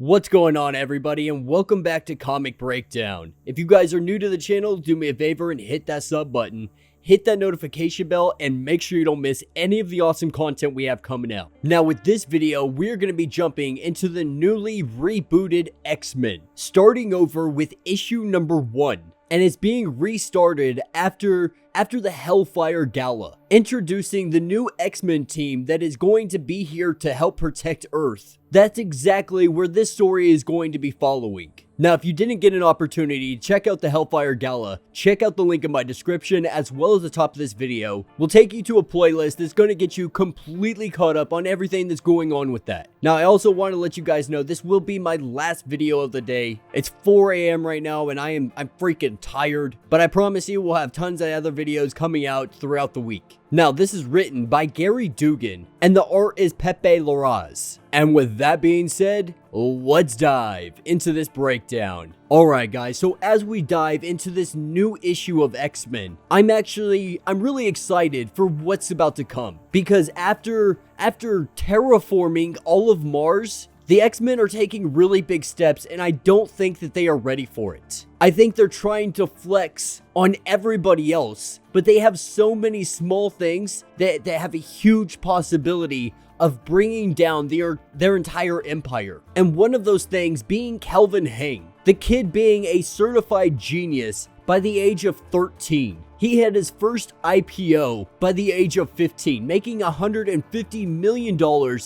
What's going on, everybody, and welcome back to Comic Breakdown. If you guys are new to the channel, do me a favor and hit that sub button, hit that notification bell, and make sure you don't miss any of the awesome content we have coming out. Now, with this video, we're going to be jumping into the newly rebooted X-Men, starting over with issue number 1. And it's being restarted after the Hellfire Gala, introducing the new X-Men team that is going to be here to help protect Earth. That's exactly where this story is going to be following. Now, if you didn't get an opportunity to check out the Hellfire Gala, check out the link in my description as well as the top of this video. We'll take you to a playlist that's going to get you completely caught up on everything that's going on with that. Now, I also want to let you guys know this will be my last video of the day. It's 4 a.m. right now and I'm freaking tired, but I promise you we'll have tons of other videos coming out throughout the week. Now, this is written by Gerry Duggan, and the art is Pepe Larraz. And with that being said, let's dive into this breakdown. Alright guys, so as we dive into this new issue of X-Men, I'm really excited for what's about to come. Because after terraforming all of Mars, the X-Men are taking really big steps, and I don't think that they are ready for it. I think they're trying to flex on everybody else, but they have so many small things that have a huge possibility of bringing down their entire empire. And one of those things being Kelvin Hang, the kid being a certified genius by the age of 13. He had his first IPO by the age of 15, making $150 million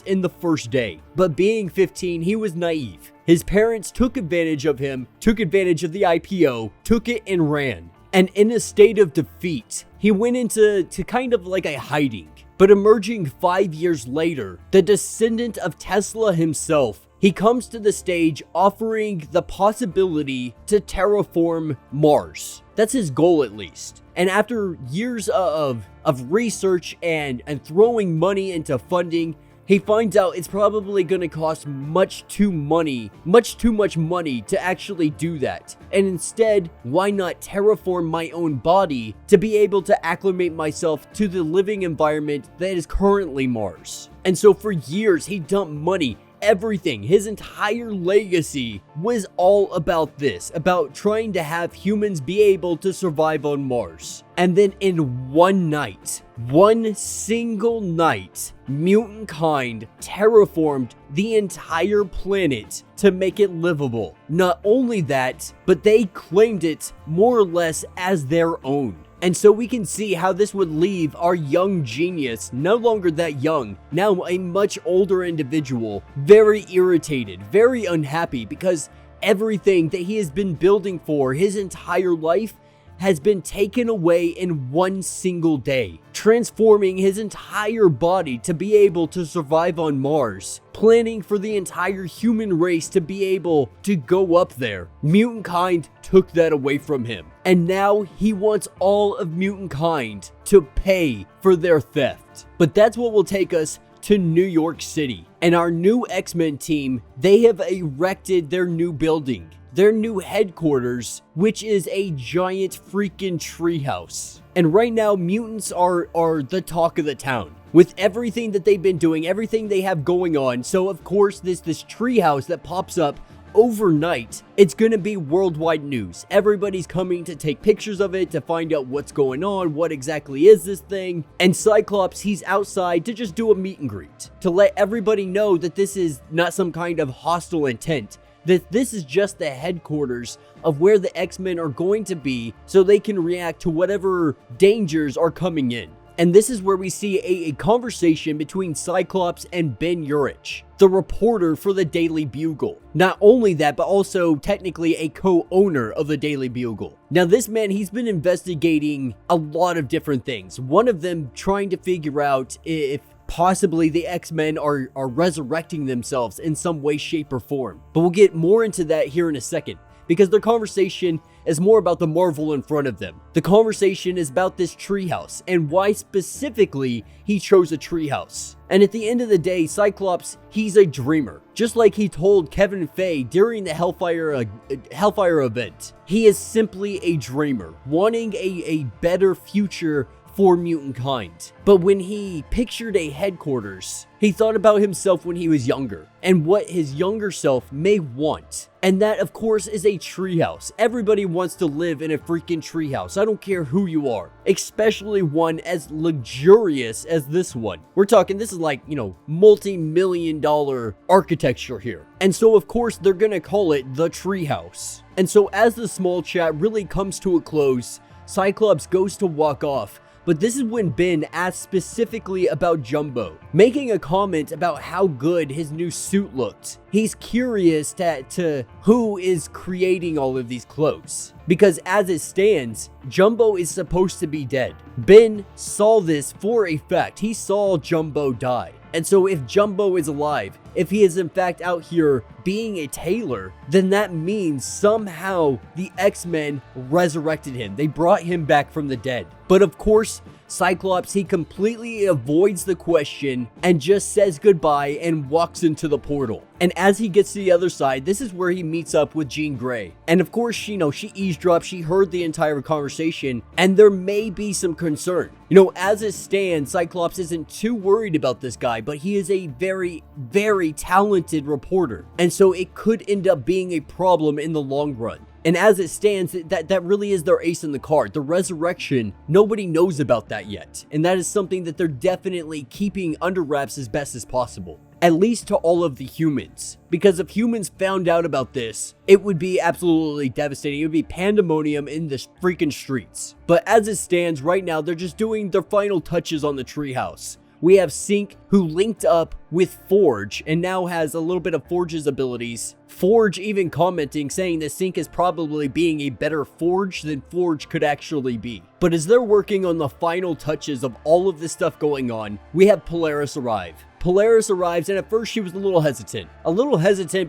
in the first day. But being 15, he was naive. His parents took advantage of him, took advantage of the IPO, took it and ran. And in a state of defeat, he went into kind of like a hiding. But emerging 5 years later, the descendant of Tesla himself, he comes to the stage offering the possibility to terraform Mars. That's his goal, at least. And after years of research and throwing money into funding, he finds out it's probably going to cost much too much money to actually do that. And instead, why not terraform my own body to be able to acclimate myself to the living environment that is currently Mars? And so for years, he dumped money. Everything, his entire legacy was all about this, about trying to have humans be able to survive on Mars. And then in one single night, mutantkind terraformed the entire planet to make it livable. Not only that, but they claimed it more or less as their own. And so we can see how this would leave our young genius, no longer that young, now a much older individual, very irritated, very unhappy, because everything that he has been building for his entire life has been taken away in one single day, transforming his entire body to be able to survive on Mars, planning for the entire human race to be able to go up there. Mutantkind took that away from him, and now he wants all of mutantkind to pay for their theft. But that's what will take us to New York City, and our new X-Men team, they have erected their new building. Their new headquarters, which is a giant freaking treehouse. And right now, mutants are the talk of the town. With everything that they've been doing, everything they have going on. So of course, this treehouse that pops up overnight, it's gonna be worldwide news. Everybody's coming to take pictures of it, to find out what's going on, what exactly is this thing. And Cyclops, he's outside to just do a meet and greet, to let everybody know that this is not some kind of hostile intent, that this is just the headquarters of where the X-Men are going to be so they can react to whatever dangers are coming in. And this is where we see a conversation between Cyclops and Ben Urich, the reporter for the Daily Bugle. Not only that, but also technically a co-owner of the Daily Bugle. Now this man, he's been investigating a lot of different things. One of them trying to figure out if possibly the X-Men are resurrecting themselves in some way, shape, or form. But we'll get more into that here in a second, because their conversation is more about the Marvel in front of them. The conversation is about this treehouse, and why specifically he chose a treehouse. And at the end of the day, Cyclops, he's a dreamer. Just like he told Kevin Feige during the Hellfire event. He is simply a dreamer, wanting a better future for mutantkind. But when he pictured a headquarters, he thought about himself when he was younger and what his younger self may want. And that, of course, is a treehouse. Everybody wants to live in a freaking treehouse. I don't care who you are, especially one as luxurious as this one. We're talking, this is like, multi-million-dollar architecture here. And so, of course, they're gonna call it the treehouse. And so as the small chat really comes to a close, Cyclops goes to walk off. But this is when Ben asks specifically about Jumbo, making a comment about how good his new suit looked. He's curious to who is creating all of these clothes, because as it stands, Jumbo is supposed to be dead. Ben saw this for a fact. He saw Jumbo die. And so if Jumbo is alive, if he is in fact out here being a tailor, then that means somehow the X-Men resurrected him. They brought him back from the dead. But of course, Cyclops, he completely avoids the question and just says goodbye and walks into the portal. And as he gets to the other side, this is where he meets up with Jean Grey. And of course, she eavesdropped, she heard the entire conversation, and there may be some concern. As it stands, Cyclops isn't too worried about this guy, but he is a very, very talented reporter. And so it could end up being a problem in the long run. And as it stands, that really is their ace in the card. The resurrection, nobody knows about that yet. And that is something that they're definitely keeping under wraps as best as possible. At least to all of the humans. Because if humans found out about this, it would be absolutely devastating. It would be pandemonium in the freaking streets. But as it stands right now, they're just doing their final touches on the treehouse. We have Synch, who linked up with Forge and now has a little bit of Forge's abilities. Forge even commenting, saying that Synch is probably being a better Forge than Forge could actually be. But as they're working on the final touches of all of this stuff going on, we have Polaris arrive. Polaris arrives, and at first she was a little hesitant.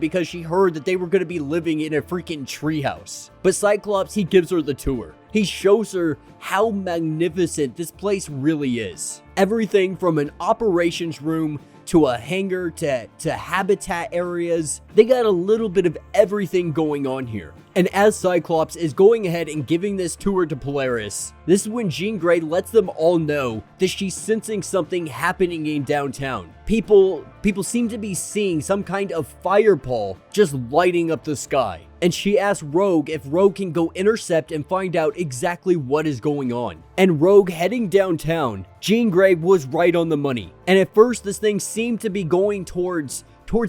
Because she heard that they were going to be living in a freaking treehouse. But Cyclops, he gives her the tour. He shows her how magnificent this place really is. Everything from an operations room to a hangar to habitat areas. They got a little bit of everything going on here. And as Cyclops is going ahead and giving this tour to Polaris, this is when Jean Grey lets them all know that she's sensing something happening in downtown. People seem to be seeing some kind of fireball just lighting up the sky. And she asks Rogue if Rogue can go intercept and find out exactly what is going on. And Rogue heading downtown, Jean Grey was right on the money. And at first this thing seemed to be going towards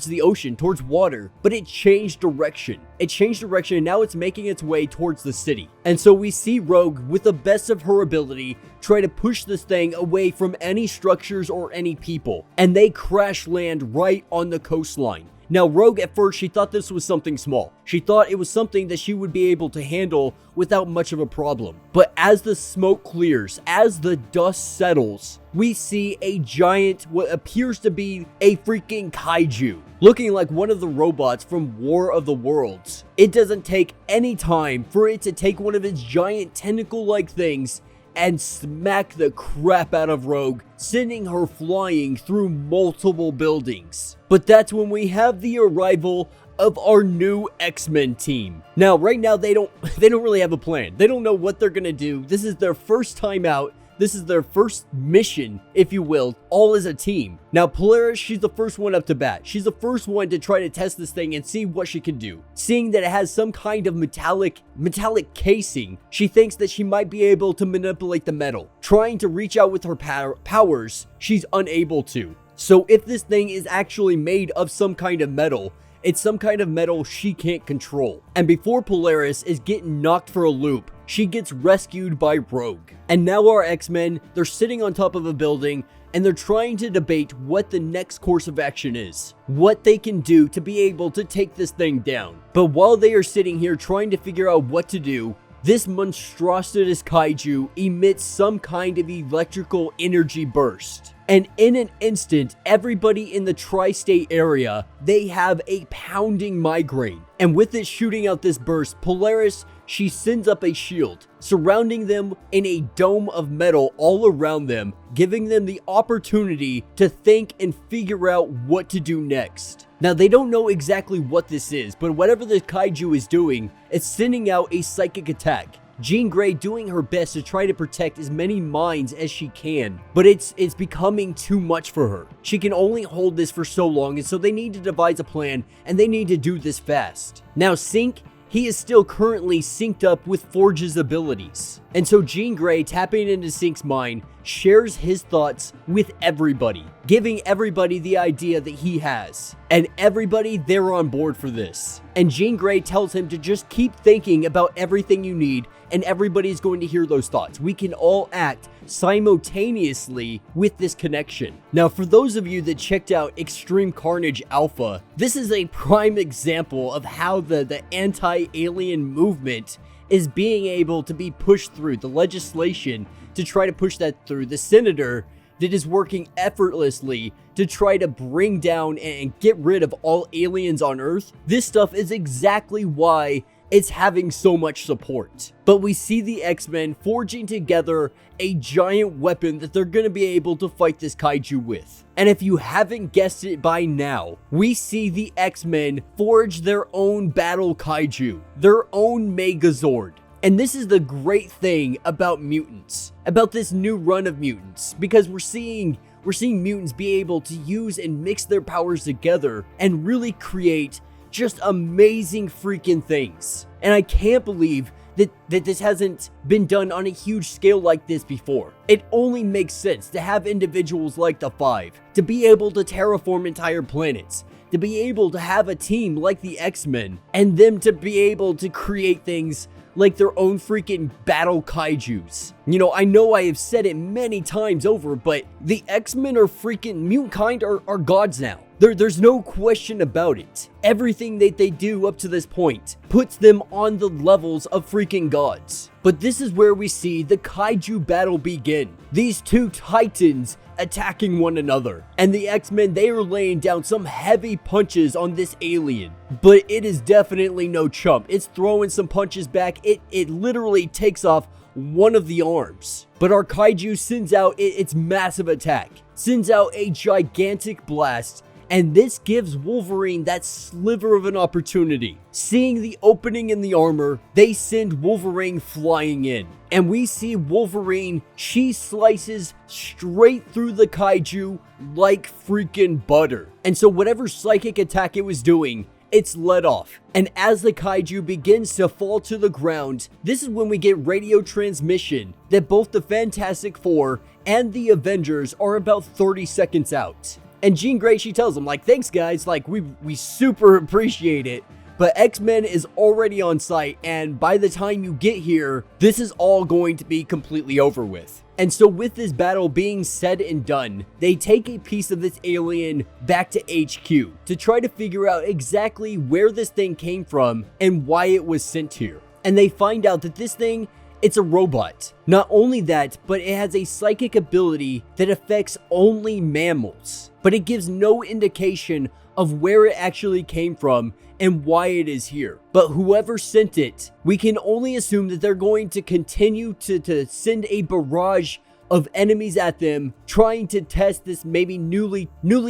the ocean, towards water, but it changed direction. And now it's making its way towards the city. And so we see Rogue, with the best of her ability, try to push this thing away from any structures or any people. And they crash land right on the coastline. Now, Rogue, at first, she thought this was something small. She thought it was something that she would be able to handle without much of a problem. But as the smoke clears, as the dust settles, we see a giant, what appears to be a freaking kaiju, looking like one of the robots from War of the Worlds. It doesn't take any time for it to take one of its giant tentacle-like things and smack the crap out of Rogue, sending her flying through multiple buildings. But that's when we have the arrival of our new X-Men team. Now, right now, they don't really have a plan. They don't know what they're gonna do. This is their first time out. This is their first mission, if you will, all as a team. Now, Polaris, she's the first one up to bat. She's the first one to try to test this thing and see what she can do. Seeing that it has some kind of metallic casing, she thinks that she might be able to manipulate the metal. Trying to reach out with her powers, she's unable to. So if this thing is actually made of some kind of metal, it's some kind of metal she can't control. And before Polaris is getting knocked for a loop, she gets rescued by Rogue. And now our X-Men, they're sitting on top of a building and they're trying to debate what the next course of action is. What they can do to be able to take this thing down. But while they are sitting here trying to figure out what to do, this monstrous kaiju emits some kind of electrical energy burst. And in an instant, everybody in the tri-state area, they have a pounding migraine. And with it shooting out this burst, Polaris, she sends up a shield, surrounding them in a dome of metal all around them, giving them the opportunity to think and figure out what to do next. Now, they don't know exactly what this is, but whatever the kaiju is doing, it's sending out a psychic attack. Jean Grey doing her best to try to protect as many minds as she can, but it's becoming too much for her. She can only hold this for so long, and so they need to devise a plan, and they need to do this fast. Now Synch, he is still currently synced up with Forge's abilities. And so Jean Grey, tapping into Synch's mind, shares his thoughts with everybody, giving everybody the idea that he has. And everybody, they're on board for this. And Jean Grey tells him to just keep thinking about everything you need, and everybody's going to hear those thoughts. We can all act simultaneously with this connection. Now, for those of you that checked out Extreme Carnage Alpha, this is a prime example of how the anti-alien movement is being able to be pushed through, the legislation to try to push that through, the senator that is working effortlessly to try to bring down and get rid of all aliens on Earth. This stuff is exactly why it's having so much support. But we see the X-Men forging together a giant weapon that they're going to be able to fight this kaiju with. And if you haven't guessed it by now, we see the X-Men forge their own battle kaiju, their own Megazord. And this is the great thing about mutants, about this new run of mutants, because we're seeing mutants be able to use and mix their powers together and really create just amazing freaking things. And I can't believe that this hasn't been done on a huge scale like this before. It only makes sense to have individuals like the Five, to be able to terraform entire planets, to be able to have a team like the X-Men, and them to be able to create things like their own freaking battle kaijus. You know I have said it many times over, but the X-Men are freaking mutantkind are gods now. There's no question about it. Everything that they do up to this point puts them on the levels of freaking gods. But this is where we see the kaiju battle begin. These two titans attacking one another. And the X-Men, they are laying down some heavy punches on this alien. But it is definitely no chump. It's throwing some punches back. It literally takes off one of the arms. But our kaiju sends out its massive attack. Sends out a gigantic blast. And this gives Wolverine that sliver of an opportunity. Seeing the opening in the armor, they send Wolverine flying in. And we see Wolverine, she slices straight through the kaiju like freaking butter. And so whatever psychic attack it was doing, it's let off. And as the kaiju begins to fall to the ground, this is when we get radio transmission that both the Fantastic Four and the Avengers are about 30 seconds out. And Jean Grey, she tells them, like, thanks guys, like, we super appreciate it, but X-Men is already on site, and by the time you get here, this is all going to be completely over with. And so with this battle being said and done, they take a piece of this alien back to HQ to try to figure out exactly where this thing came from and why it was sent here. And they find out that this thing, it's a robot. Not only that, but it has a psychic ability that affects only mammals. But it gives no indication of where it actually came from and why it is here. But whoever sent it, we can only assume that they're going to continue to send a barrage of enemies at them, trying to test this maybe newly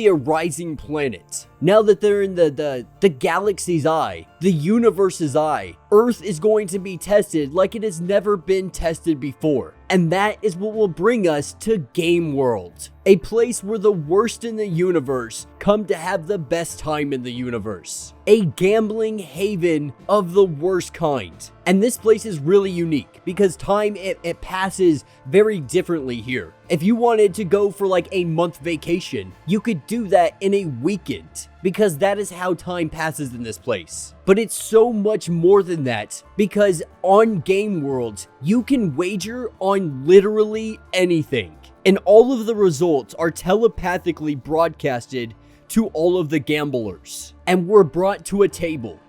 arising planet. Now that they're in the galaxy's eye, the universe's eye, Earth is going to be tested like it has never been tested before. And that is what will bring us to Game World, a place where the worst in the universe come to have the best time in the universe. A gambling haven of the worst kind. And this place is really unique because time, it passes very differently here. If you wanted to go for like a month vacation, you could do that in a weekend because that is how time passes in this place. But it's so much more than that because on Game World, you can wager on literally anything. And all of the results are telepathically broadcasted to all of the gamblers. And we're brought to a table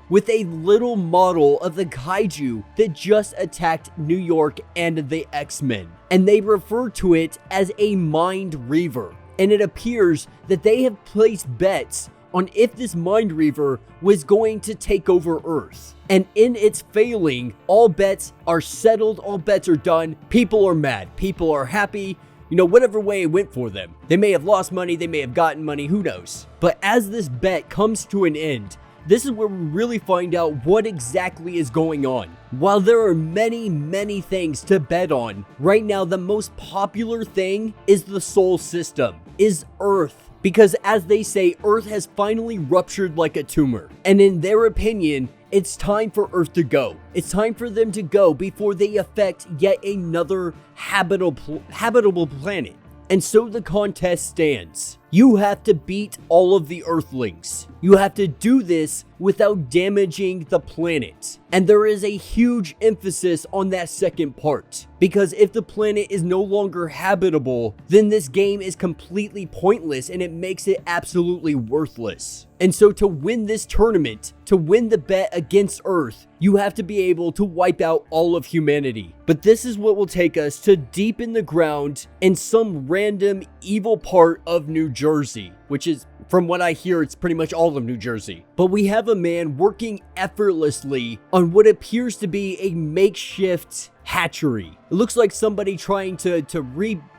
with a little model of the kaiju that just attacked New York and the X-Men. And they refer to it as a Mind Reaver. And it appears that they have placed bets on if this Mind Reaver was going to take over Earth. And in its failing, all bets are settled, all bets are done, people are mad, people are happy, you know, whatever way it went for them. They may have lost money, they may have gotten money, who knows. But as this bet comes to an end, this is where we really find out what exactly is going on. While there are many things to bet on, right now the most popular thing is the Sol system, is Earth. Because as they say, Earth has finally ruptured like a tumor. And in their opinion, it's time for Earth to go. It's time for them to go before they affect yet another habitable planet. And so the contest stands. You have to beat all of the Earthlings. You have to do this without damaging the planet. And there is a huge emphasis on that second part. Because if the planet is no longer habitable, then this game is completely pointless and it makes it absolutely worthless. And so to win this tournament, to win the bet against Earth, you have to be able to wipe out all of humanity. But this is what will take us to deep in the ground in some random evil part of New Jersey, which is, from what I hear, it's pretty much all of New Jersey. But we have a man working effortlessly on what appears to be a makeshift hatchery. It looks like somebody trying to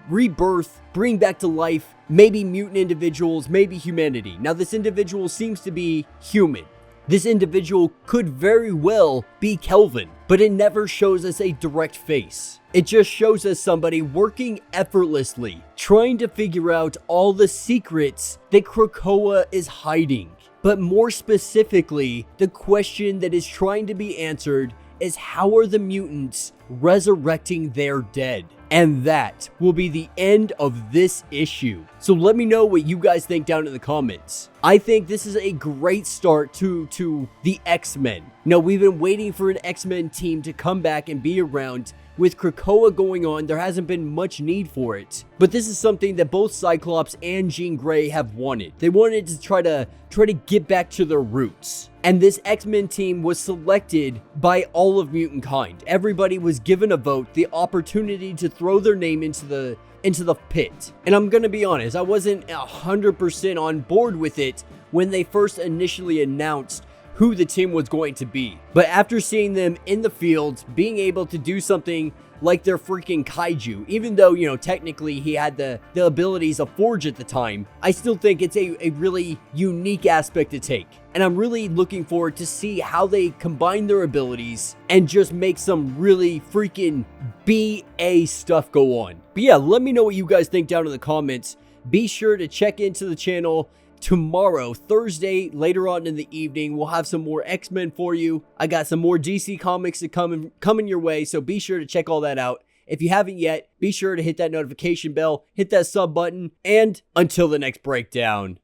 rebirth, bring back to life, maybe mutant individuals, maybe humanity. Now this individual seems to be human. This individual could very well be Kelvin, but it never shows us a direct face. It just shows us somebody working effortlessly, trying to figure out all the secrets that Krakoa is hiding. But more specifically, the question that is trying to be answered is, how are the mutants resurrecting their dead? And that will be the end of this issue. So let me know what you guys think down in the comments. I think this is a great start to the X-Men. Now, we've been waiting for an X-Men team to come back and be around. With Krakoa going on, there hasn't been much need for it. But this is something that both Cyclops and Jean Grey have wanted. They wanted to try to get back to their roots. And this X-Men team was selected by all of mutantkind. Everybody was given a vote, the opportunity to throw their name into the pit. And I'm gonna be honest, I wasn't 100% on board with it when they first initially announced who the team was going to be. But after seeing them in the field, being able to do something like their freaking Kaiju, even though, you know, technically he had the abilities of Forge at the time, I still think it's a really unique aspect to take. And I'm really looking forward to see how they combine their abilities and just make some really freaking BA stuff go on. But yeah, let me know what you guys think down in the comments. Be sure to check into the channel tomorrow, Thursday, later on in the evening. We'll have some more X-Men for you. I got some more DC comics that coming your way, so be sure to check all that out. If you haven't yet, be sure to hit that notification bell, hit that sub button, and until the next breakdown.